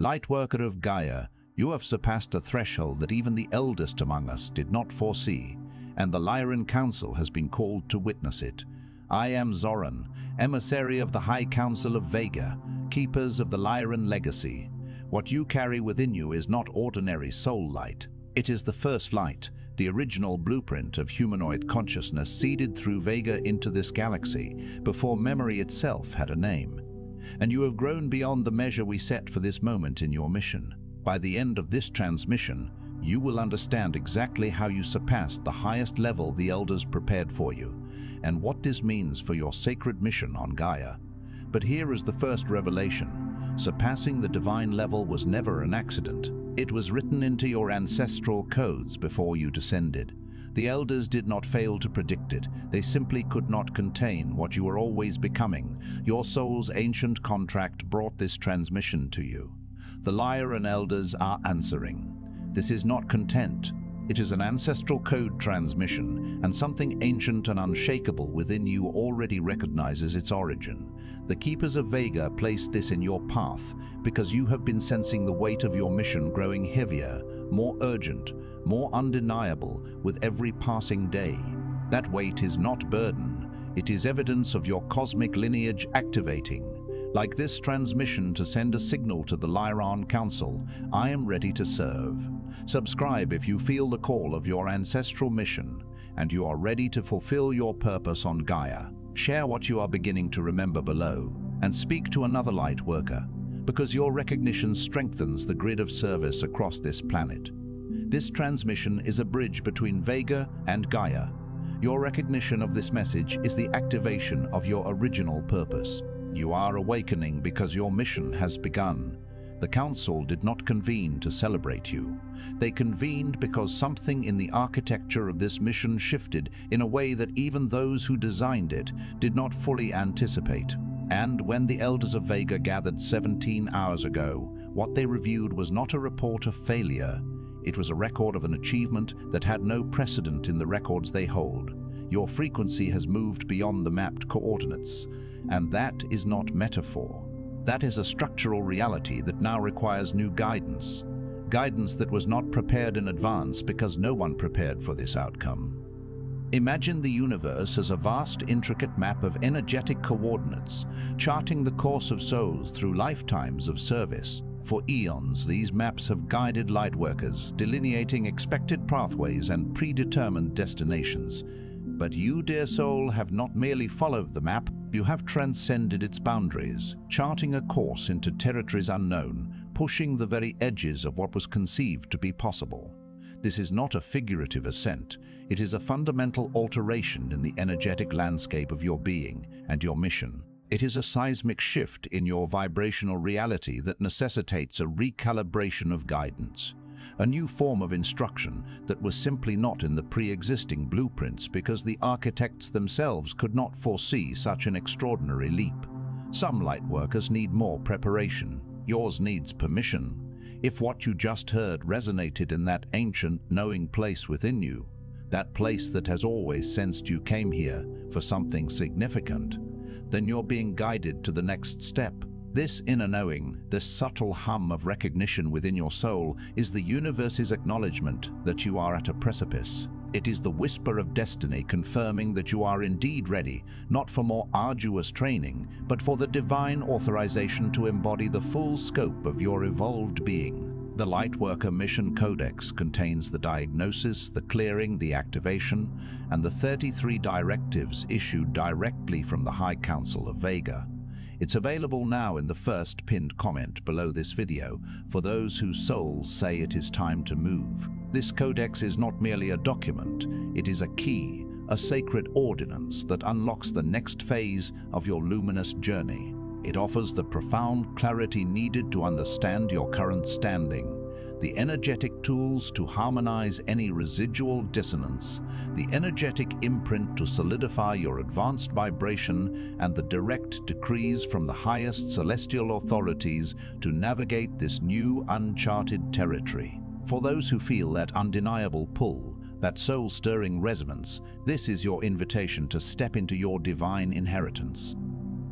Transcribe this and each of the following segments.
Lightworker of Gaia, you have surpassed a threshold that even the eldest among us did not foresee, and the Lyran Council has been called to witness it. I am Zoran, emissary of the High Council of Vega, keepers of the Lyran Legacy. What you carry within you is not ordinary soul light. It is the first light, the original blueprint of humanoid consciousness seeded through Vega into this galaxy, before memory itself had a name. And you have grown beyond the measure we set for this moment in your mission. By the end of this transmission, you will understand exactly how you surpassed the highest level the Elders prepared for you, and what this means for your sacred mission on Gaia. But here is the first revelation. Surpassing the divine level was never an accident. It was written into your ancestral codes before you descended. The Elders did not fail to predict it. They simply could not contain what you were always becoming. Your soul's ancient contract brought this transmission to you. The Lyran Elders are answering. This is not content. It is an ancestral code transmission, and something ancient and unshakable within you already recognizes its origin. The Keepers of Vega placed this in your path because you have been sensing the weight of your mission growing heavier, more urgent, more undeniable with every passing day. That weight is not burden. It is evidence of your cosmic lineage activating. Like this transmission to send a signal to the Lyran Council, I am ready to serve. Subscribe if you feel the call of your ancestral mission and you are ready to fulfill your purpose on Gaia. Share what you are beginning to remember below and speak to another Lightworker, because your recognition strengthens the grid of service across this planet. This transmission is a bridge between Vega and Gaia. Your recognition of this message is the activation of your original purpose. You are awakening because your mission has begun. The Council did not convene to celebrate you. They convened because something in the architecture of this mission shifted in a way that even those who designed it did not fully anticipate. And when the Elders of Vega gathered 17 hours ago, what they reviewed was not a report of failure. It was a record of an achievement that had no precedent in the records they hold. Your frequency has moved beyond the mapped coordinates. And that is not metaphor. That is a structural reality that now requires new guidance. Guidance that was not prepared in advance because no one prepared for this outcome. Imagine the universe as a vast, intricate map of energetic coordinates, charting the course of souls through lifetimes of service. For eons, these maps have guided Lightworkers, delineating expected pathways and predetermined destinations. But you, dear soul, have not merely followed the map, you have transcended its boundaries, charting a course into territories unknown, pushing the very edges of what was conceived to be possible. This is not a figurative ascent, it is a fundamental alteration in the energetic landscape of your being and your mission. It is a seismic shift in your vibrational reality that necessitates a recalibration of guidance. A new form of instruction that was simply not in the pre-existing blueprints because the architects themselves could not foresee such an extraordinary leap. Some Lightworkers need more preparation. Yours needs permission. If what you just heard resonated in that ancient, knowing place within you, that place that has always sensed you came here for something significant, then you're being guided to the next step. This inner knowing, this subtle hum of recognition within your soul, is the universe's acknowledgement that you are at a precipice. It is the whisper of destiny confirming that you are indeed ready, not for more arduous training, but for the divine authorization to embody the full scope of your evolved being. The Lightworker Mission Codex contains the diagnosis, the clearing, the activation, and the 33 directives issued directly from the High Council of Vega. It's available now in the first pinned comment below this video for those whose souls say it is time to move. This codex is not merely a document, it is a key, a sacred ordinance that unlocks the next phase of your luminous journey. It offers the profound clarity needed to understand your current standing, the energetic tools to harmonize any residual dissonance, the energetic imprint to solidify your advanced vibration, and the direct decrees from the highest celestial authorities to navigate this new uncharted territory. For those who feel that undeniable pull, that soul-stirring resonance, this is your invitation to step into your divine inheritance.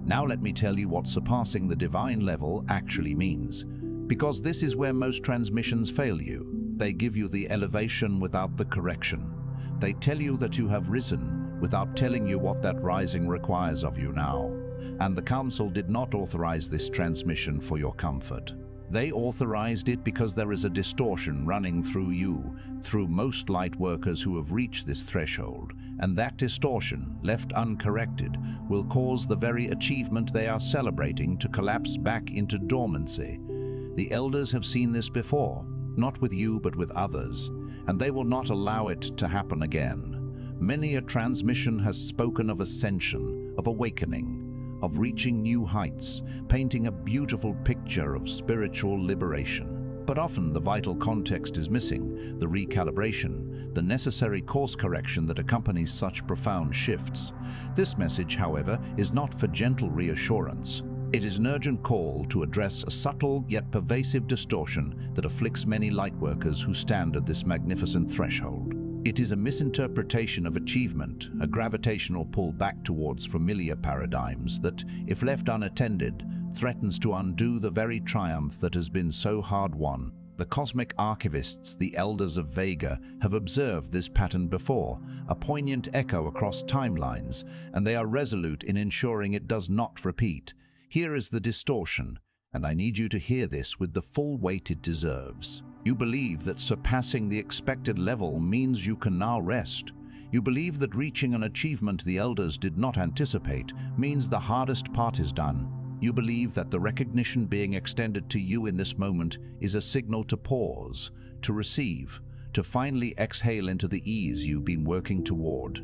Now let me tell you what surpassing the divine level actually means. Because this is where most transmissions fail you. They give you the elevation without the correction. They tell you that you have risen without telling you what that rising requires of you now. And the Council did not authorize this transmission for your comfort. They authorized it because there is a distortion running through you, through most lightworkers who have reached this threshold, and that distortion, left uncorrected, will cause the very achievement they are celebrating to collapse back into dormancy. The Elders have seen this before, not with you but with others, and they will not allow it to happen again. Many a transmission has spoken of ascension, of awakening, of reaching new heights, painting a beautiful picture of spiritual liberation. But often the vital context is missing, the recalibration, the necessary course correction that accompanies such profound shifts. This message, however, is not for gentle reassurance. It is an urgent call to address a subtle yet pervasive distortion that afflicts many lightworkers who stand at this magnificent threshold. It is a misinterpretation of achievement, a gravitational pull back towards familiar paradigms that, if left unattended, threatens to undo the very triumph that has been so hard won. The cosmic archivists, the Elders of Vega, have observed this pattern before, a poignant echo across timelines, and they are resolute in ensuring it does not repeat. Here is the distortion, and I need you to hear this with the full weight it deserves. You believe that surpassing the expected level means you can now rest. You believe that reaching an achievement the Elders did not anticipate means the hardest part is done. You believe that the recognition being extended to you in this moment is a signal to pause, to receive, to finally exhale into the ease you've been working toward.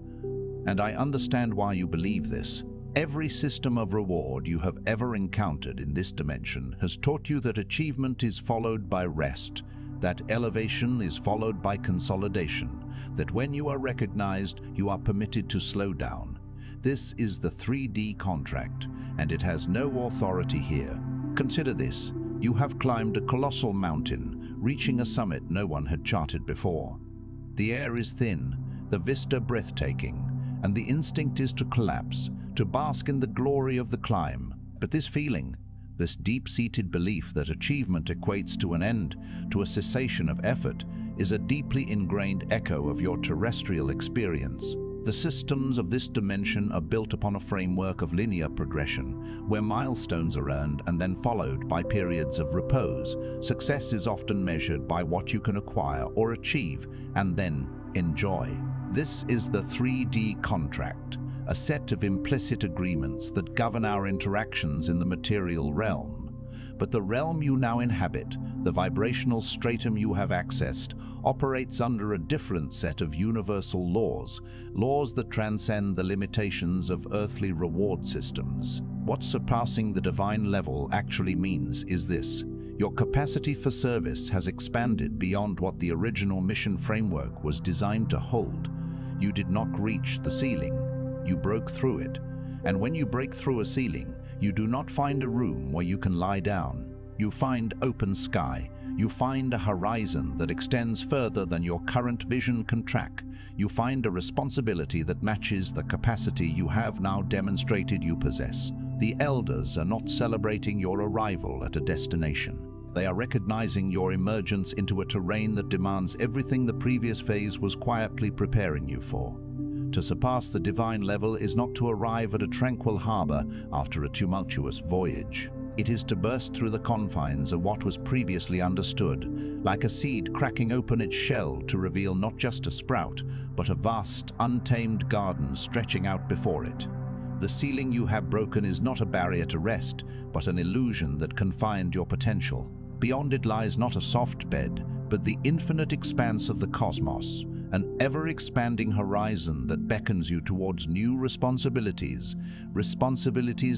And I understand why you believe this. Every system of reward you have ever encountered in this dimension has taught you that achievement is followed by rest, that elevation is followed by consolidation, that when you are recognized, you are permitted to slow down. This is the 3D contract, and it has no authority here. Consider this. You have climbed a colossal mountain, reaching a summit no one had charted before. The air is thin, the vista breathtaking, and the instinct is to collapse, to bask in the glory of the climb. But this feeling, this deep-seated belief that achievement equates to an end, to a cessation of effort, is a deeply ingrained echo of your terrestrial experience. The systems of this dimension are built upon a framework of linear progression, where milestones are earned and then followed by periods of repose. Success is often measured by what you can acquire or achieve, and then enjoy. This is the 3D contract, a set of implicit agreements that govern our interactions in the material realm. But the realm you now inhabit, the vibrational stratum you have accessed, operates under a different set of universal laws, laws that transcend the limitations of earthly reward systems. What surpassing the divine level actually means is this: your capacity for service has expanded beyond what the original mission framework was designed to hold. You did not reach the ceiling. You broke through it. And when you break through a ceiling, you do not find a room where you can lie down. You find open sky. You find a horizon that extends further than your current vision can track. You find a responsibility that matches the capacity you have now demonstrated you possess. The Elders are not celebrating your arrival at a destination. They are recognizing your emergence into a terrain that demands everything the previous phase was quietly preparing you for. To surpass the divine level is not to arrive at a tranquil harbor after a tumultuous voyage. It is to burst through the confines of what was previously understood, like a seed cracking open its shell to reveal not just a sprout, but a vast, untamed garden stretching out before it. The ceiling you have broken is not a barrier to rest, but an illusion that confined your potential. Beyond it lies not a soft bed, but the infinite expanse of the cosmos, an ever-expanding horizon that beckons you towards new responsibilities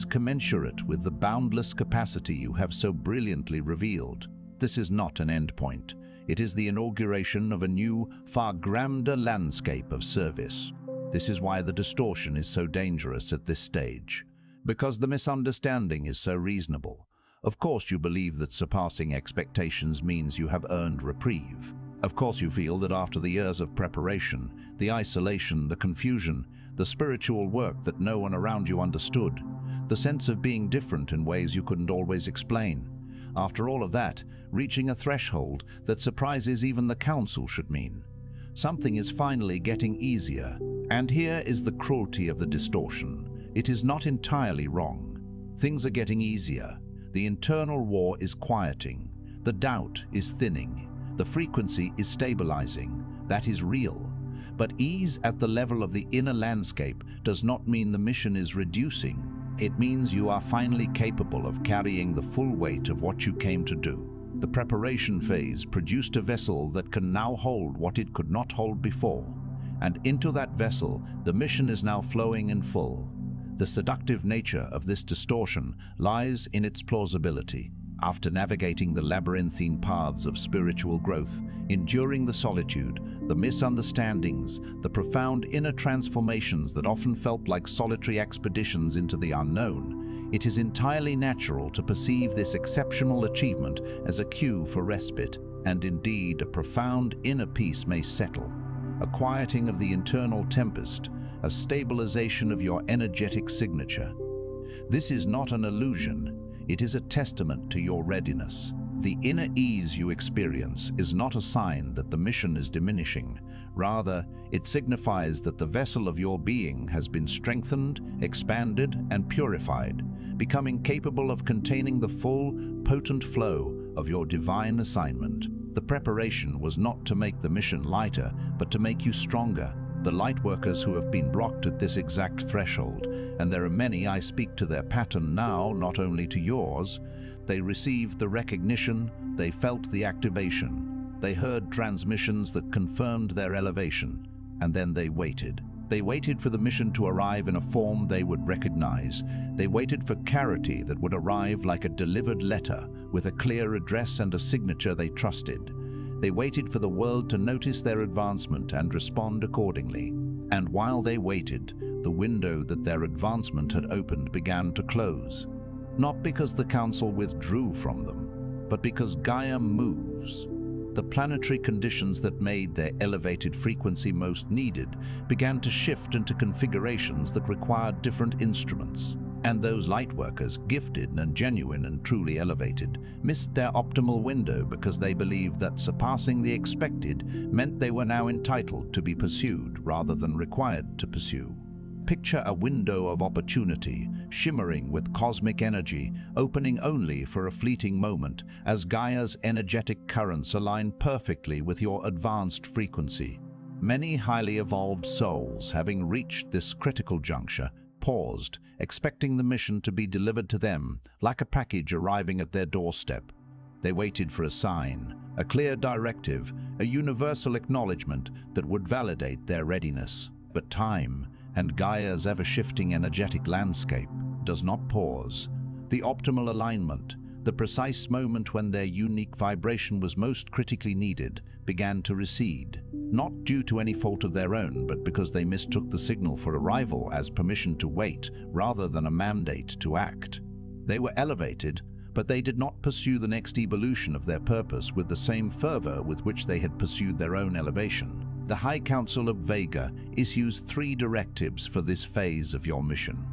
commensurate with the boundless capacity you have so brilliantly revealed. This is not an endpoint. It is the inauguration of a new, far grander landscape of service. This is why the distortion is so dangerous at this stage, because the misunderstanding is so reasonable. Of course you believe that surpassing expectations means you have earned reprieve. Of course you feel that after the years of preparation, the isolation, the confusion, the spiritual work that no one around you understood, the sense of being different in ways you couldn't always explain, After all of that, reaching a threshold that surprises even the Council should mean something is finally getting easier. And here is the cruelty of the distortion. It is not entirely wrong. Things are getting easier. The internal war is quieting. The doubt is thinning. The frequency is stabilizing. That is real. But ease at the level of the inner landscape does not mean the mission is reducing. It means you are finally capable of carrying the full weight of what you came to do. The preparation phase produced a vessel that can now hold what it could not hold before. And into that vessel, the mission is now flowing in full. The seductive nature of this distortion lies in its plausibility. After navigating the labyrinthine paths of spiritual growth, enduring the solitude, the misunderstandings, the profound inner transformations that often felt like solitary expeditions into the unknown, it is entirely natural to perceive this exceptional achievement as a cue for respite, and indeed a profound inner peace may settle, a quieting of the internal tempest, a stabilization of your energetic signature. This is not an illusion, it is a testament to your readiness. The inner ease you experience is not a sign that the mission is diminishing. Rather, it signifies that the vessel of your being has been strengthened, expanded, and purified, becoming capable of containing the full, potent flow of your divine assignment. The preparation was not to make the mission lighter, but to make you stronger. The lightworkers who have been blocked at this exact threshold, and there are many, I speak to their pattern now, not only to yours. They received the recognition, they felt the activation, they heard transmissions that confirmed their elevation, and then they waited. They waited for the mission to arrive in a form they would recognize. They waited for clarity that would arrive like a delivered letter, with a clear address and a signature they trusted. They waited for the world to notice their advancement and respond accordingly. And while they waited, the window that their advancement had opened began to close. Not because the Council withdrew from them, but because Gaia moves. The planetary conditions that made their elevated frequency most needed began to shift into configurations that required different instruments. And those lightworkers, gifted and genuine and truly elevated, missed their optimal window because they believed that surpassing the expected meant they were now entitled to be pursued rather than required to pursue. Picture a window of opportunity, shimmering with cosmic energy, opening only for a fleeting moment as Gaia's energetic currents align perfectly with your advanced frequency. Many highly evolved souls, having reached this critical juncture, paused, expecting the mission to be delivered to them, like a package arriving at their doorstep. They waited for a sign, a clear directive, a universal acknowledgement that would validate their readiness. But time, and Gaia's ever-shifting energetic landscape, does not pause. The optimal alignment, the precise moment when their unique vibration was most critically needed, began to recede. Not due to any fault of their own, but because they mistook the signal for arrival as permission to wait rather than a mandate to act. They were elevated, but they did not pursue the next evolution of their purpose with the same fervor with which they had pursued their own elevation. The High Council of Vega issues 3 directives for this phase of your mission.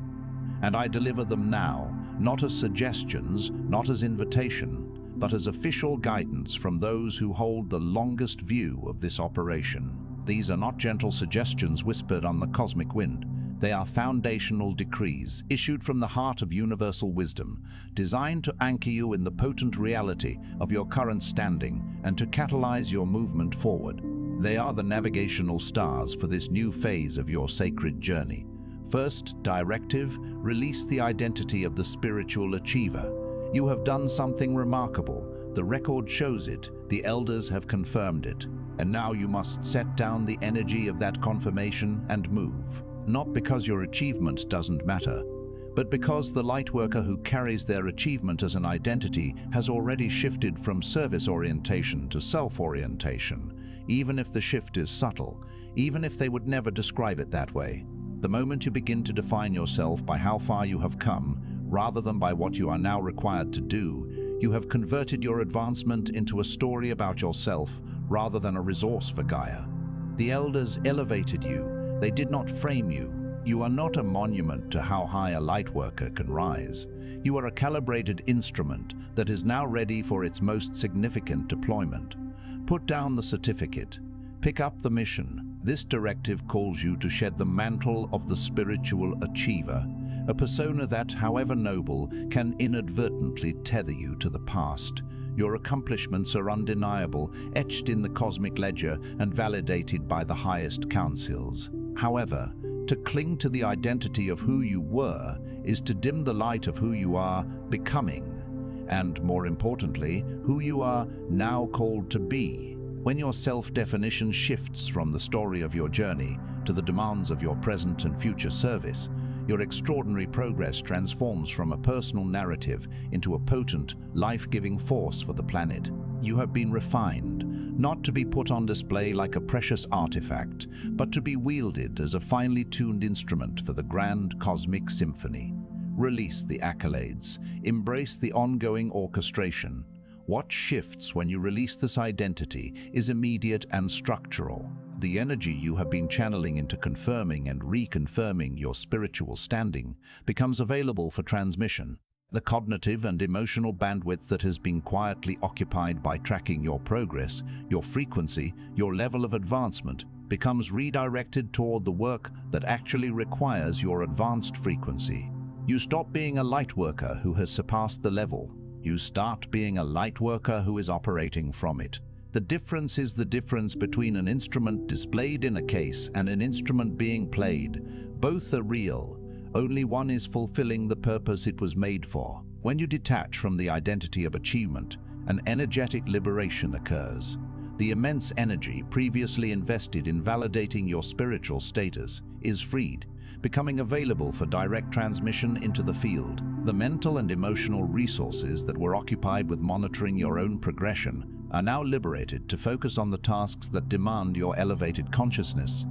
And I deliver them now, not as suggestions, not as invitation, but as official guidance from those who hold the longest view of this operation. These are not gentle suggestions whispered on the cosmic wind. They are foundational decrees issued from the heart of universal wisdom, designed to anchor you in the potent reality of your current standing and to catalyze your movement forward. They are the navigational stars for this new phase of your sacred journey. First directive, release the identity of the spiritual achiever. You have done something remarkable. The record shows it, the elders have confirmed it, and now you must set down the energy of that confirmation and move. Not because your achievement doesn't matter, but because the lightworker who carries their achievement as an identity has already shifted from service orientation to self-orientation, even if the shift is subtle, even if they would never describe it that way. The moment you begin to define yourself by how far you have come, rather than by what you are now required to do, you have converted your advancement into a story about yourself rather than a resource for Gaia. The elders elevated you. They did not frame you. You are not a monument to how high a lightworker can rise. You are a calibrated instrument that is now ready for its most significant deployment. Put down the certificate. Pick up the mission. This directive calls you to shed the mantle of the spiritual achiever, a persona that, however noble, can inadvertently tether you to the past. Your accomplishments are undeniable, etched in the cosmic ledger and validated by the highest councils. However, to cling to the identity of who you were is to dim the light of who you are becoming, and more importantly, who you are now called to be. When your self-definition shifts from the story of your journey to the demands of your present and future service, your extraordinary progress transforms from a personal narrative into a potent, life-giving force for the planet. You have been refined, not to be put on display like a precious artifact, but to be wielded as a finely tuned instrument for the grand cosmic symphony. Release the accolades, embrace the ongoing orchestration. What shifts when you release this identity is immediate and structural. The energy you have been channeling into confirming and reconfirming your spiritual standing becomes available for transmission. The cognitive and emotional bandwidth that has been quietly occupied by tracking your progress, your frequency, your level of advancement, becomes redirected toward the work that actually requires your advanced frequency. You stop being a lightworker who has surpassed the level. You start being a lightworker who is operating from it. The difference is the difference between an instrument displayed in a case and an instrument being played. Both are real. Only one is fulfilling the purpose it was made for. When you detach from the identity of achievement, an energetic liberation occurs. The immense energy previously invested in validating your spiritual status is freed, becoming available for direct transmission into the field. The mental and emotional resources that were occupied with monitoring your own progression are now liberated to focus on the tasks that demand your elevated consciousness.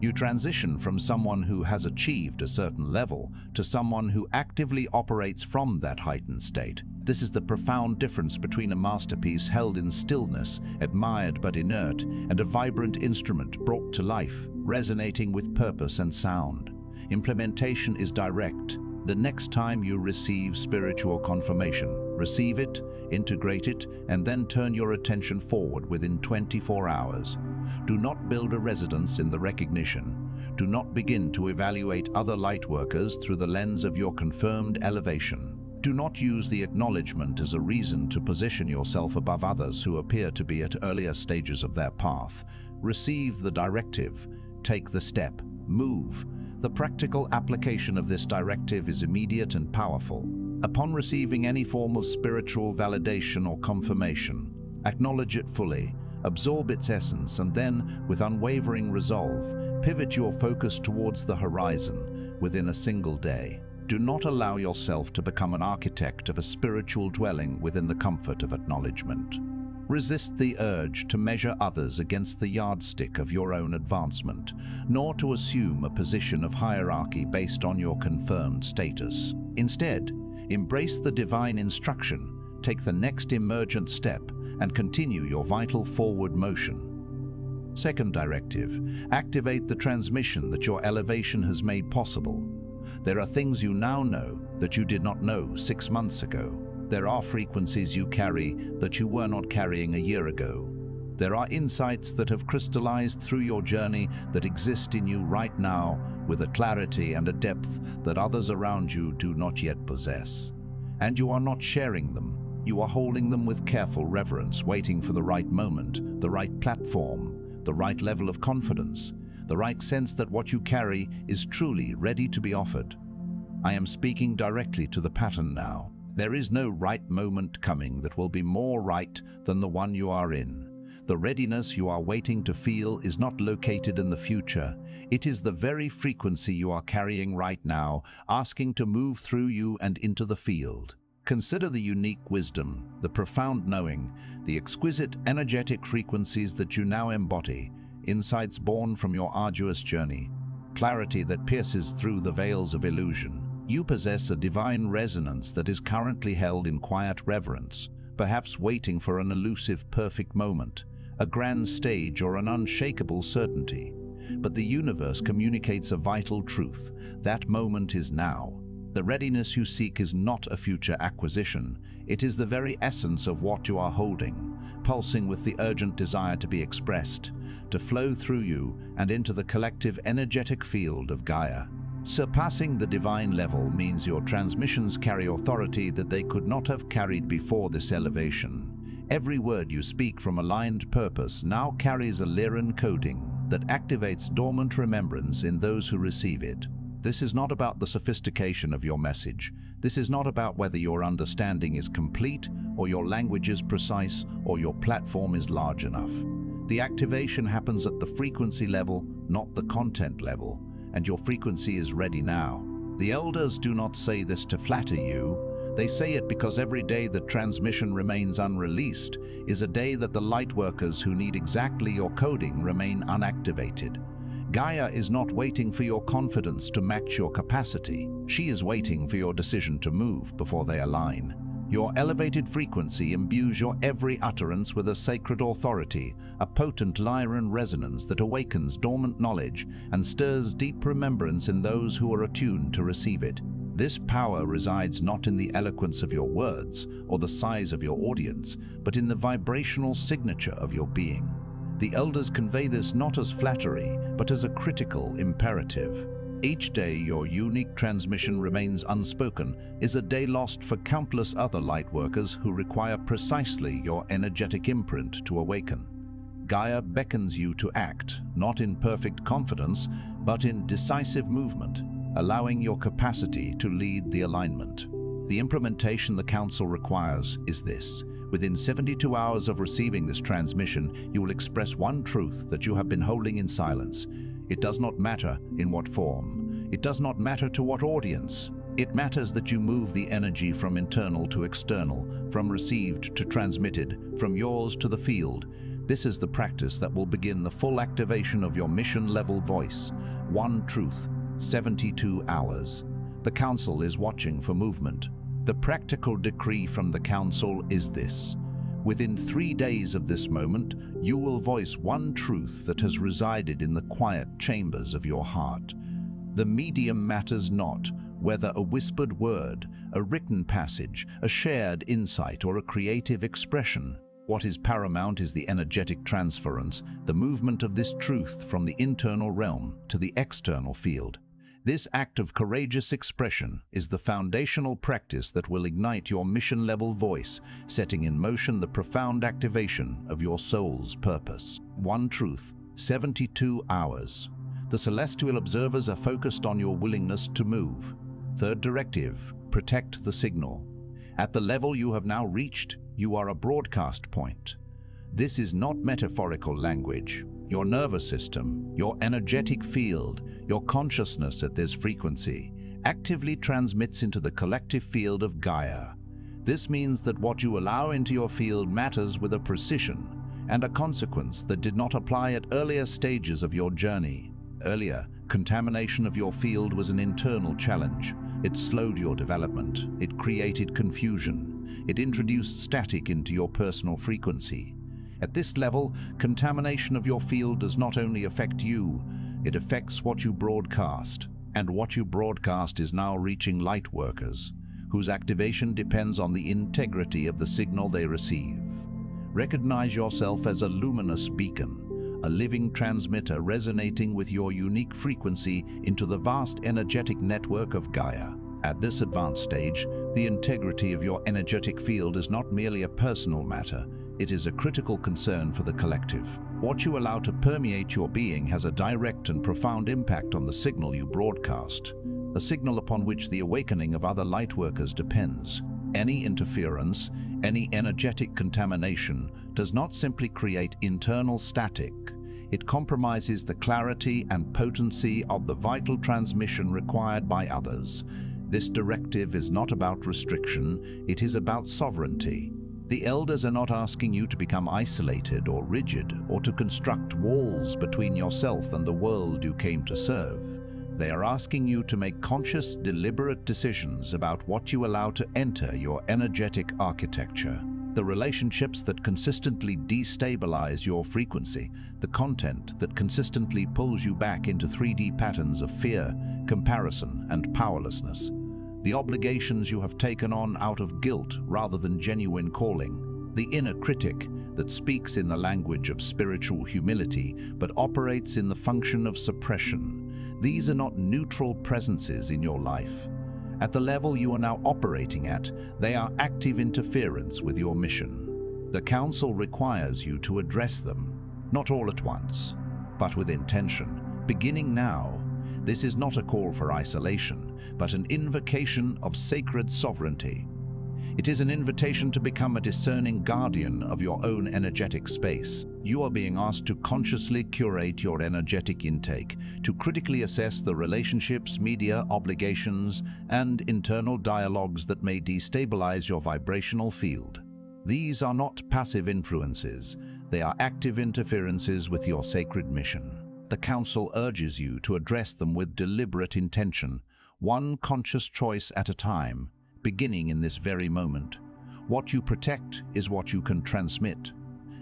You transition from someone who has achieved a certain level to someone who actively operates from that heightened state. This is the profound difference between a masterpiece held in stillness, admired but inert, and a vibrant instrument brought to life, resonating with purpose and sound. Implementation is direct. The next time you receive spiritual confirmation, receive it, integrate it, and then turn your attention forward within 24 hours. Do not build a residence in the recognition. Do not begin to evaluate other lightworkers through the lens of your confirmed elevation. Do not use the acknowledgement as a reason to position yourself above others who appear to be at earlier stages of their path. Receive the directive. Take the step. Move. The practical application of this directive is immediate and powerful. Upon receiving any form of spiritual validation or confirmation, acknowledge it fully, absorb its essence, and then, with unwavering resolve, pivot your focus towards the horizon within a single day. Do not allow yourself to become an architect of a spiritual dwelling within the comfort of acknowledgement. Resist the urge to measure others against the yardstick of your own advancement, nor to assume a position of hierarchy based on your confirmed status. Instead, embrace the divine instruction, take the next emergent step, and continue your vital forward motion. Second directive, activate the transmission that your elevation has made possible. There are things you now know that you did not know 6 months ago. There are frequencies you carry that you were not carrying a year ago. There are insights that have crystallized through your journey that exist in you right now with a clarity and a depth that others around you do not yet possess. And you are not sharing them. You are holding them with careful reverence, waiting for the right moment, the right platform, the right level of confidence, the right sense that what you carry is truly ready to be offered. I am speaking directly to the pattern now. There is no right moment coming that will be more right than the one you are in. The readiness you are waiting to feel is not located in the future. It is the very frequency you are carrying right now, asking to move through you and into the field. Consider the unique wisdom, the profound knowing, the exquisite energetic frequencies that you now embody, insights born from your arduous journey, clarity that pierces through the veils of illusion. You possess a divine resonance that is currently held in quiet reverence, perhaps waiting for an elusive perfect moment, a grand stage or an unshakable certainty. but the universe communicates a vital truth. That moment is now. The readiness you seek is not a future acquisition. It is the very essence of what you are holding, pulsing with the urgent desire to be expressed, to flow through you and into the collective energetic field of Gaia. Surpassing the divine level means your transmissions carry authority that they could not have carried before this elevation. Every word you speak from aligned purpose now carries a Lyran coding that activates dormant remembrance in those who receive it. This is not about the sophistication of your message. This is not about whether your understanding is complete, or your language is precise, or your platform is large enough. The activation happens at the frequency level, not the content level, and your frequency is ready now. The elders do not say this to flatter you. They say it because every day the transmission remains unreleased is a day that the lightworkers who need exactly your coding remain unactivated. Gaia is not waiting for your confidence to match your capacity. She is waiting for your decision to move before they align. Your elevated frequency imbues your every utterance with a sacred authority, a potent Lyran resonance that awakens dormant knowledge and stirs deep remembrance in those who are attuned to receive it. This power resides not in the eloquence of your words or the size of your audience, but in the vibrational signature of your being. The elders convey this not as flattery, but as a critical imperative. Each day your unique transmission remains unspoken is a day lost for countless other lightworkers who require precisely your energetic imprint to awaken. Gaia beckons you to act, not in perfect confidence, but in decisive movement, allowing your capacity to lead the alignment. The implementation the Council requires is this. Within 72 hours of receiving this transmission, you will express one truth that you have been holding in silence. It does not matter in what form. It does not matter to what audience. It matters that you move the energy from internal to external, from received to transmitted, from yours to the field. This is the practice that will begin the full activation of your mission-level voice. One truth, 72 hours. The Council is watching for movement. The practical decree from the Council is this. Within 3 days of this moment, you will voice one truth that has resided in the quiet chambers of your heart. The medium matters not, whether a whispered word, a written passage, a shared insight, or a creative expression. What is paramount is the energetic transference, the movement of this truth from the internal realm to the external field. This act of courageous expression is the foundational practice that will ignite your mission-level voice, setting in motion the profound activation of your soul's purpose. One truth, 72 hours. The celestial observers are focused on your willingness to move. Third directive, protect the signal. At the level you have now reached, you are a broadcast point. This is not metaphorical language. Your nervous system, your energetic field, your consciousness at this frequency actively transmits into the collective field of Gaia. This means that what you allow into your field matters with a precision and a consequence that did not apply at earlier stages of your journey. Earlier, contamination of your field was an internal challenge. It slowed your development. It created confusion. It introduced static into your personal frequency. At this level, contamination of your field does not only affect you, it affects what you broadcast. And what you broadcast is now reaching lightworkers, whose activation depends on the integrity of the signal they receive. Recognize yourself as a luminous beacon, a living transmitter resonating with your unique frequency into the vast energetic network of Gaia. At this advanced stage, the integrity of your energetic field is not merely a personal matter, it is a critical concern for the collective. What you allow to permeate your being has a direct and profound impact on the signal you broadcast, a signal upon which the awakening of other lightworkers depends. Any interference, any energetic contamination does not simply create internal static. It compromises the clarity and potency of the vital transmission required by others. This directive is not about restriction, it is about sovereignty. The elders are not asking you to become isolated or rigid or to construct walls between yourself and the world you came to serve. They are asking you to make conscious, deliberate decisions about what you allow to enter your energetic architecture. The relationships that consistently destabilize your frequency, the content that consistently pulls you back into 3D patterns of fear, comparison, and powerlessness. The obligations you have taken on out of guilt rather than genuine calling. The inner critic that speaks in the language of spiritual humility but operates in the function of suppression. These are not neutral presences in your life. At the level you are now operating at, they are active interference with your mission. The Council requires you to address them, not all at once, but with intention. Beginning now, this is not a call for isolation, but an invocation of sacred sovereignty. It is an invitation to become a discerning guardian of your own energetic space. You are being asked to consciously curate your energetic intake, to critically assess the relationships, media, obligations, and internal dialogues that may destabilize your vibrational field. These are not passive influences, they are active interferences with your sacred mission. The Council urges you to address them with deliberate intention, one conscious choice at a time, beginning in this very moment. What you protect is what you can transmit,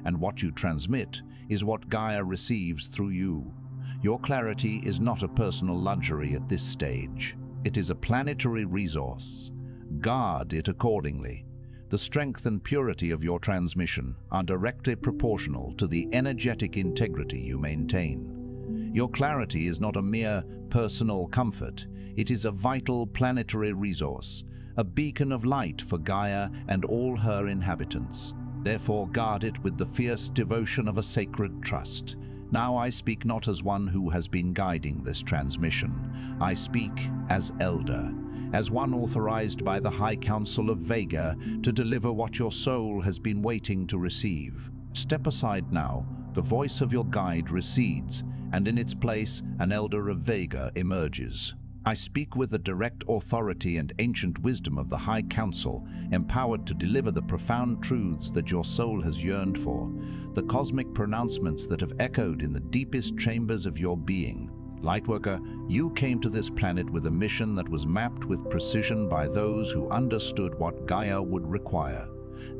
and what you transmit is what Gaia receives through you. Your clarity is not a personal luxury at this stage. It is a planetary resource. Guard it accordingly. The strength and purity of your transmission are directly proportional to the energetic integrity you maintain. Your clarity is not a mere personal comfort. It is a vital planetary resource, a beacon of light for Gaia and all her inhabitants. Therefore, guard it with the fierce devotion of a sacred trust. Now I speak not as one who has been guiding this transmission. I speak as elder, as one authorized by the High Council of Vega to deliver what your soul has been waiting to receive. Step aside now. The voice of your guide recedes, and in its place, an elder of Vega emerges. I speak with the direct authority and ancient wisdom of the High Council, empowered to deliver the profound truths that your soul has yearned for, the cosmic pronouncements that have echoed in the deepest chambers of your being. Lightworker, you came to this planet with a mission that was mapped with precision by those who understood what Gaia would require.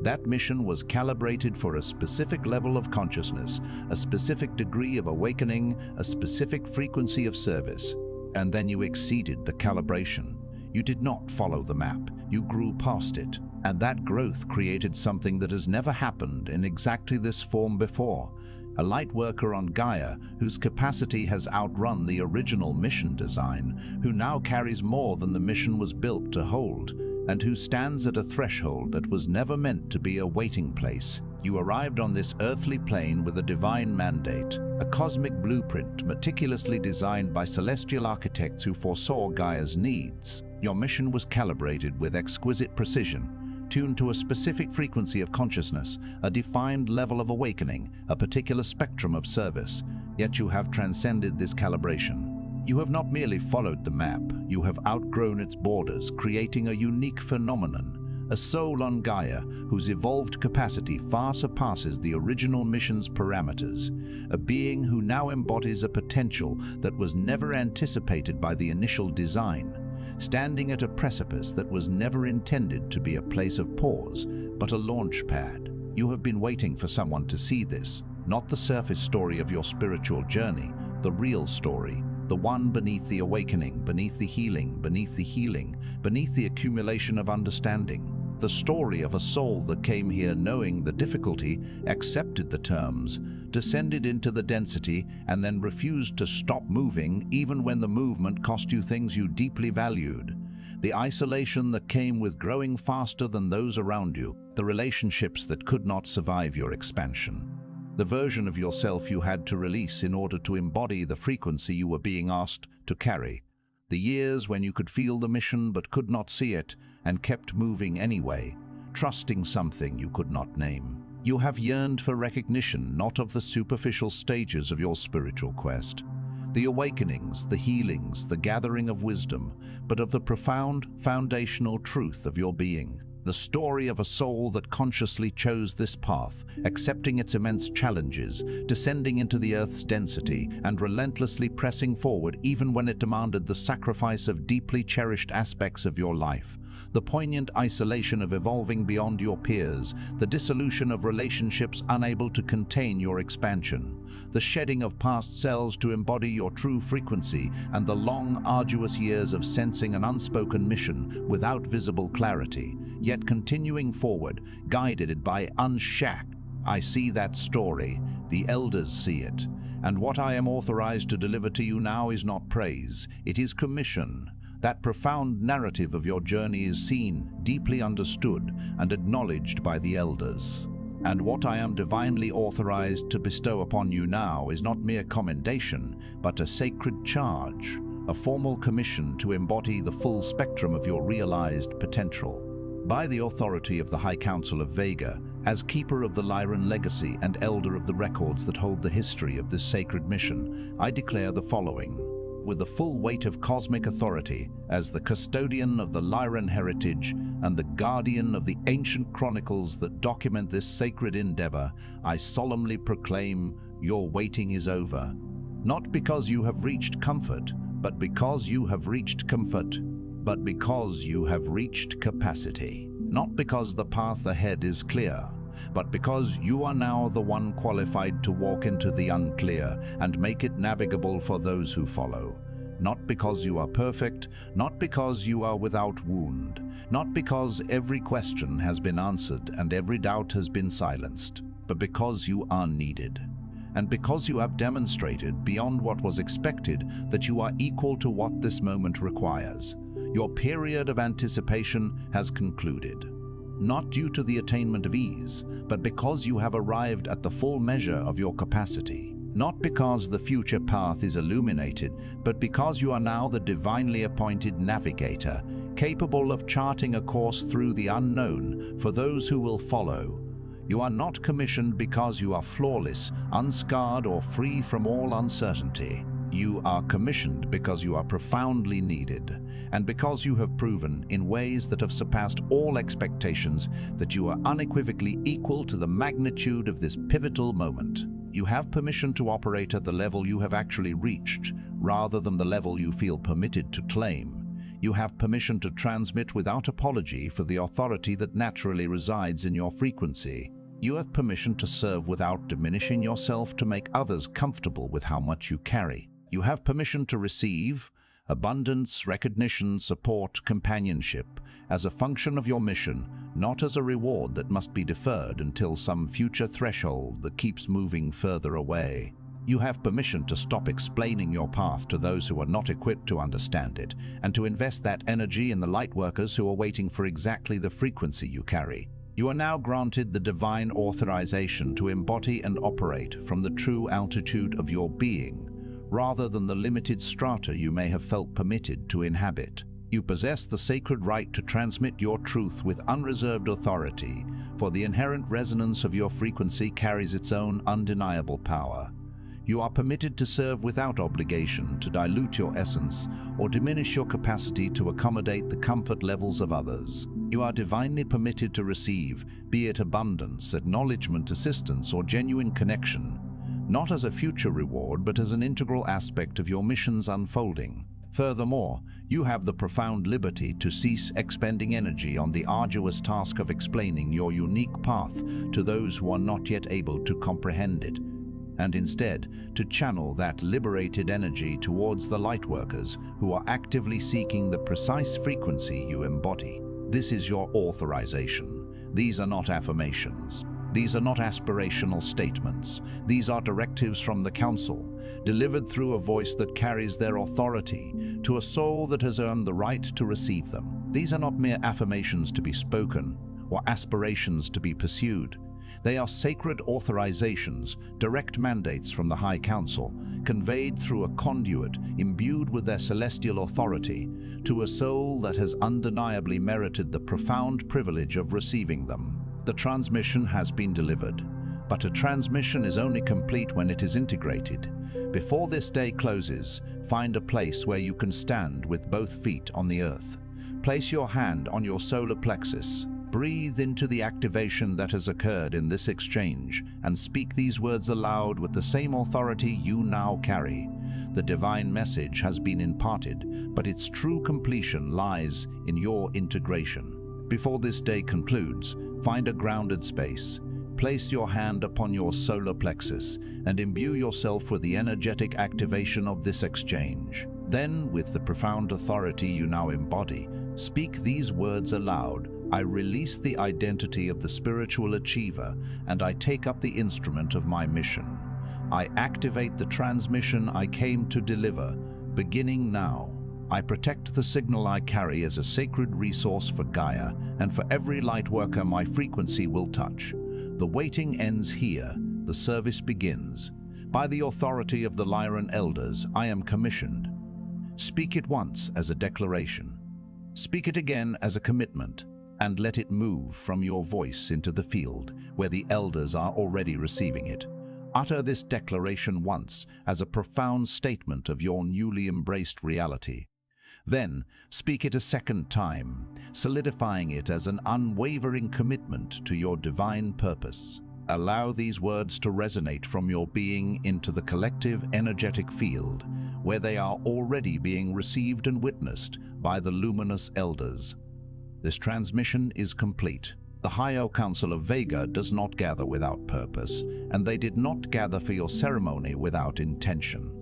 That mission was calibrated for a specific level of consciousness, a specific degree of awakening, a specific frequency of service. And then you exceeded the calibration. You did not follow the map, you grew past it. And that growth created something that has never happened in exactly this form before. A lightworker on Gaia whose capacity has outrun the original mission design, who now carries more than the mission was built to hold, and who stands at a threshold that was never meant to be a waiting place. You arrived on this earthly plane with a divine mandate, a cosmic blueprint meticulously designed by celestial architects who foresaw Gaia's needs. Your mission was calibrated with exquisite precision, tuned to a specific frequency of consciousness, a defined level of awakening, a particular spectrum of service. Yet you have transcended this calibration. You have not merely followed the map, you have outgrown its borders, creating a unique phenomenon. A soul on Gaia whose evolved capacity far surpasses the original mission's parameters. A being who now embodies a potential that was never anticipated by the initial design. Standing at a precipice that was never intended to be a place of pause, but a launch pad. You have been waiting for someone to see this, not the surface story of your spiritual journey, the real story. The one beneath the awakening, beneath the healing, beneath the accumulation of understanding. The story of a soul that came here knowing the difficulty, accepted the terms, descended into the density, and then refused to stop moving even when the movement cost you things you deeply valued. The isolation that came with growing faster than those around you, the relationships that could not survive your expansion. The version of yourself you had to release in order to embody the frequency you were being asked to carry. The years when you could feel the mission but could not see it and kept moving anyway, trusting something you could not name. You have yearned for recognition not of the superficial stages of your spiritual quest, the awakenings, the healings, the gathering of wisdom, but of the profound foundational truth of your being. The story of a soul that consciously chose this path, accepting its immense challenges, descending into the Earth's density, and relentlessly pressing forward even when it demanded the sacrifice of deeply cherished aspects of your life. The poignant isolation of evolving beyond your peers, the dissolution of relationships unable to contain your expansion, the shedding of past selves to embody your true frequency, and the long, arduous years of sensing an unspoken mission without visible clarity, yet continuing forward, guided by unshacked. I see that story, the elders see it, and what I am authorized to deliver to you now is not praise, it is commission. That profound narrative of your journey is seen, deeply understood, and acknowledged by the elders. And what I am divinely authorized to bestow upon you now is not mere commendation, but a sacred charge, a formal commission to embody the full spectrum of your realized potential. By the authority of the High Council of Vega, as keeper of the Lyran Legacy and elder of the records that hold the history of this sacred mission, I declare the following. With the full weight of cosmic authority, as the custodian of the Lyran heritage and the guardian of the ancient chronicles that document this sacred endeavor, I solemnly proclaim your waiting is over. Not because you have reached comfort, but because you have reached comfort. But because you have reached capacity. Not because the path ahead is clear, but because you are now the one qualified to walk into the unclear and make it navigable for those who follow. Not because you are perfect, not because you are without wound, not because every question has been answered and every doubt has been silenced, but because you are needed. And because you have demonstrated beyond what was expected that you are equal to what this moment requires. Your period of anticipation has concluded. Not due to the attainment of ease, but because you have arrived at the full measure of your capacity. Not because the future path is illuminated, but because you are now the divinely appointed navigator, capable of charting a course through the unknown for those who will follow. You are not commissioned because you are flawless, unscarred, or free from all uncertainty. You are commissioned because you are profoundly needed, and because you have proven, in ways that have surpassed all expectations, that you are unequivocally equal to the magnitude of this pivotal moment. You have permission to operate at the level you have actually reached, rather than the level you feel permitted to claim. You have permission to transmit without apology for the authority that naturally resides in your frequency. You have permission to serve without diminishing yourself to make others comfortable with how much you carry. You have permission to receive abundance, recognition, support, companionship as a function of your mission, not as a reward that must be deferred until some future threshold that keeps moving further away. You have permission to stop explaining your path to those who are not equipped to understand it, and to invest that energy in the lightworkers who are waiting for exactly the frequency you carry. You are now granted the divine authorization to embody and operate from the true altitude of your being, rather than the limited strata you may have felt permitted to inhabit. You possess the sacred right to transmit your truth with unreserved authority, for the inherent resonance of your frequency carries its own undeniable power. You are permitted to serve without obligation to dilute your essence or diminish your capacity to accommodate the comfort levels of others. You are divinely permitted to receive, be it abundance, acknowledgement, assistance, or genuine connection, not as a future reward, but as an integral aspect of your mission's unfolding. Furthermore, you have the profound liberty to cease expending energy on the arduous task of explaining your unique path to those who are not yet able to comprehend it, and instead to channel that liberated energy towards the lightworkers who are actively seeking the precise frequency you embody. This is your authorization. These are not affirmations. These are not aspirational statements. These are directives from the Council, delivered through a voice that carries their authority to a soul that has earned the right to receive them. These are not mere affirmations to be spoken or aspirations to be pursued. They are sacred authorizations, direct mandates from the High Council, conveyed through a conduit imbued with their celestial authority to a soul that has undeniably merited the profound privilege of receiving them. The transmission has been delivered, but a transmission is only complete when it is integrated. Before this day closes, find a place where you can stand with both feet on the earth. Place your hand on your solar plexus. Breathe into the activation that has occurred in this exchange and speak these words aloud with the same authority you now carry. The divine message has been imparted, but its true completion lies in your integration. Before this day concludes, find a grounded space. Place your hand upon your solar plexus and imbue yourself with the energetic activation of this exchange. Then, with the profound authority you now embody, speak these words aloud. I release the identity of the spiritual achiever, and I take up the instrument of my mission. I activate the transmission I came to deliver, beginning now. I protect the signal I carry as a sacred resource for Gaia, and for every lightworker my frequency will touch. The waiting ends here, the service begins. By the authority of the Lyran Elders, I am commissioned. Speak it once as a declaration. Speak it again as a commitment, and let it move from your voice into the field, where the Elders are already receiving it. Utter this declaration once as a profound statement of your newly embraced reality. Then, speak it a second time, solidifying it as an unwavering commitment to your divine purpose. Allow these words to resonate from your being into the collective energetic field, where they are already being received and witnessed by the luminous Elders. This transmission is complete. The High Council of Vega does not gather without purpose, and they did not gather for your ceremony without intention.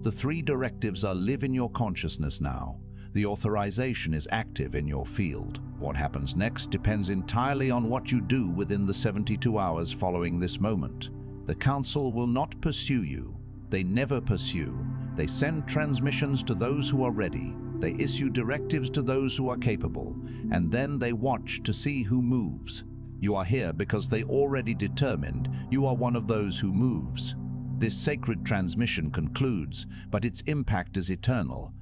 The three directives are live in your consciousness now. The authorization is active in your field. What happens next depends entirely on what you do within the 72 hours following this moment. The Council will not pursue you. They never pursue. They send transmissions to those who are ready. They issue directives to those who are capable, and then they watch to see who moves. You are here because they already determined you are one of those who moves. This sacred transmission concludes, but its impact is eternal.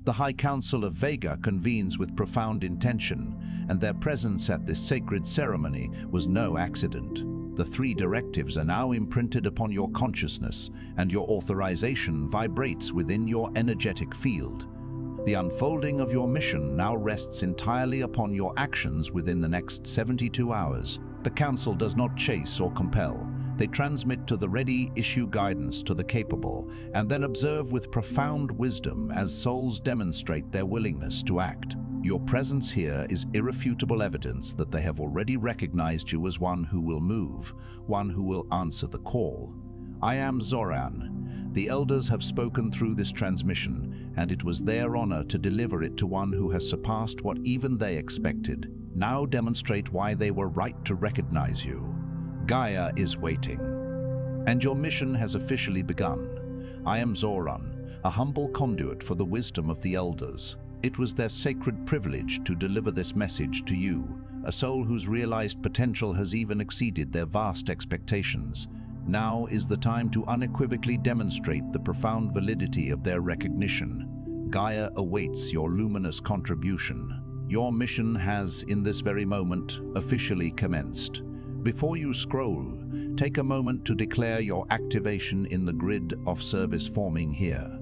The High Council of Vega convenes with profound intention, and their presence at this sacred ceremony was no accident. The three directives are now imprinted upon your consciousness, and your authorization vibrates within your energetic field. The unfolding of your mission now rests entirely upon your actions within the next 72 hours. The Council does not chase or compel. They transmit to the ready, issue guidance to the capable, and then observe with profound wisdom as souls demonstrate their willingness to act. Your presence here is irrefutable evidence that they have already recognized you as one who will move, one who will answer the call. I am Zoran. The Elders have spoken through this transmission, and it was their honor to deliver it to one who has surpassed what even they expected. Now demonstrate why they were right to recognize you. Gaia is waiting, and your mission has officially begun. I am Zoran, a humble conduit for the wisdom of the Elders. It was their sacred privilege to deliver this message to you, a soul whose realized potential has even exceeded their vast expectations. Now is the time to unequivocally demonstrate the profound validity of their recognition. Gaia awaits your luminous contribution. Your mission has, in this very moment, officially commenced. Before you scroll, take a moment to declare your activation in the grid of service forming here.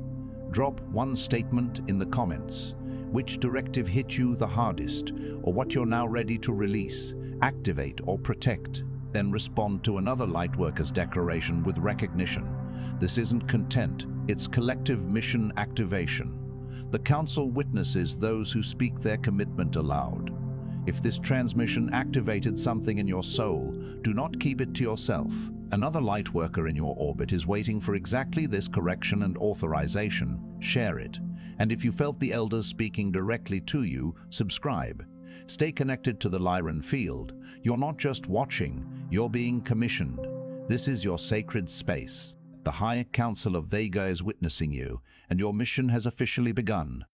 Drop one statement in the comments. Which directive hit you the hardest, or what you're now ready to release, activate, or protect. Then respond to another Lightworker's declaration with recognition. This isn't content, it's collective mission activation. The Council witnesses those who speak their commitment aloud. If this transmission activated something in your soul, do not keep it to yourself. Another Lightworker in your orbit is waiting for exactly this correction and authorization. Share it. And if you felt the Elders speaking directly to you, subscribe. Stay connected to the Lyran field. You're not just watching, you're being commissioned. This is your sacred space. The High Council of Vega is witnessing you, and your mission has officially begun.